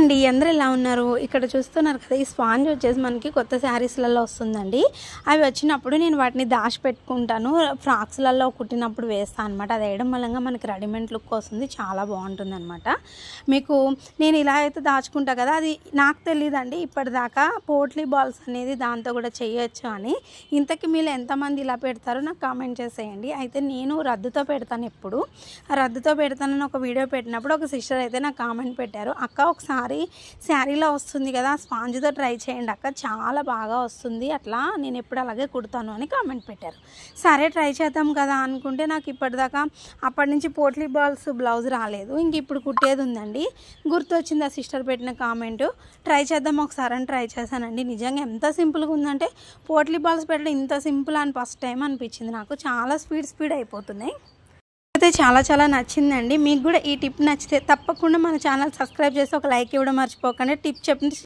అండి అందరూ ఎలా ఉన్నారు? ఇక్కడ చూస్తున్నారు కదా, ఈ స్పాంజ్ వచ్చేసి మనకి కొత్త శారీస్లలో వస్తుందండి. అవి వచ్చినప్పుడు నేను వాటిని దాచిపెట్టుకుంటాను, ఫ్రాక్స్లలో కుట్టినప్పుడు వేస్తాను అనమాట. అది వేయడం వల్ల మనకి రెడీమేడ్ లుక్ వస్తుంది, చాలా బాగుంటుంది అనమాట. మీకు నేను ఇలా అయితే దాచుకుంటా కదా, అది నాకు తెలియదండి ఇప్పటిదాకా పోట్లీ బాల్స్ అనేది దాంతో కూడా చేయొచ్చు అని. ఇంతకీ మీరు ఎంతమంది ఇలా పెడతారో నాకు కామెంట్ చేసేయండి. అయితే నేను రద్దుతో పెడతాను, ఎప్పుడు రద్దుతో పెడతానని ఒక వీడియో పెట్టినప్పుడు ఒక సిస్టర్ అయితే నాకు కామెంట్ పెట్టారు, అక్క ఒకసారి శారీలో వస్తుంది కదా స్పాంజ్తో ట్రై చేయండి అక్క, చాలా బాగా వస్తుంది, అట్లా నేను ఎప్పుడు అలాగే కుడతాను అని కామెంట్ పెట్టారు. సరే ట్రై చేద్దాం కదా అనుకుంటే నాకు ఇప్పటిదాకా అప్పటి నుంచి పోట్లీ బాల్స్ బ్లౌజ్ రాలేదు. ఇంక ఇప్పుడు కుట్టేది ఉందండి, గుర్తొచ్చింది ఆ సిస్టర్ పెట్టిన కామెంట్. ట్రై చేద్దాం ఒకసారి అని ట్రై చేశానండి. నిజంగా ఎంత సింపుల్గా ఉందంటే పోట్లీ బాల్స్ పెట్టడం ఇంత సింపుల్ అని ఫస్ట్ టైం అనిపించింది నాకు. చాలా స్పీడ్ అయిపోతున్నాయి. అయితే చాలా నచ్చిందండి. మీకు కూడా ఈ టిప్ నచ్చితే తప్పకుండా మన ఛానల్ సబ్స్క్రైబ్ చేసి ఒక లైక్ ఇవ్వడం మర్చిపోకండి. టిప్ చెప్పండి.